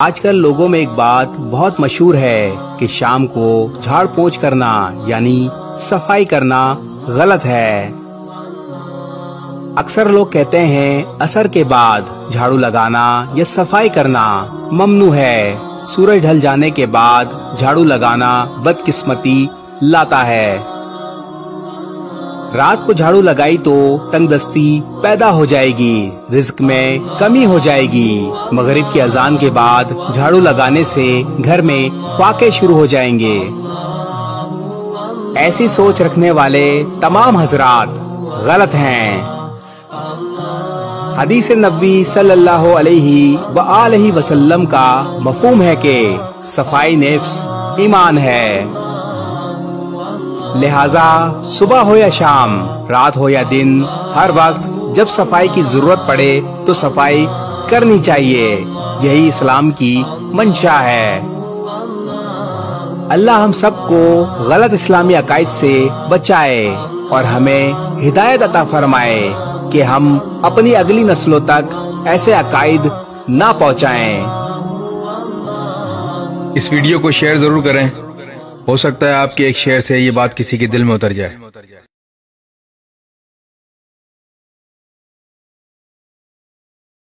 آج کل لوگوں میں ایک بات بہت مشہور ہے کہ شام کو جھاڑ پونچھ کرنا یعنی صفائی کرنا غلط ہے۔ اکثر لوگ کہتے ہیں عصر کے بعد جھاڑو لگانا یا صفائی کرنا ممنوع ہے۔ سورج ڈھل جانے کے بعد جھاڑو لگانا بدقسمتی لاتا ہے۔ رات کو جھاڑو لگائی تو تنگ دستی پیدا ہو جائے گی، رزق میں کمی ہو جائے گی۔ مغرب کی اذان کے بعد جھاڑو لگانے سے گھر میں فاقے شروع ہو جائیں گے۔ ایسی سوچ رکھنے والے تمام حضرات غلط ہیں۔ حدیث نبوی صلی اللہ علیہ وآلہ وسلم کا مفہوم ہے کہ صفائی نفس ایمان ہے، لہذا صبح ہو یا شام، رات ہو یا دن، ہر وقت جب صفائی کی ضرورت پڑے تو صفائی کرنی چاہیے۔ یہی اسلام کی منشا ہے۔ اللہ ہم سب کو غلط اسلامی عقائد سے بچائے اور ہمیں ہدایت عطا فرمائے کہ ہم اپنی اگلی نسلوں تک ایسے عقائد نہ پہنچائیں۔ اس ویڈیو کو شیئر ضرور کریں، ہو سکتا ہے آپ کے ایک شیئر سے یہ بات کسی کے دل میں اتر جائے۔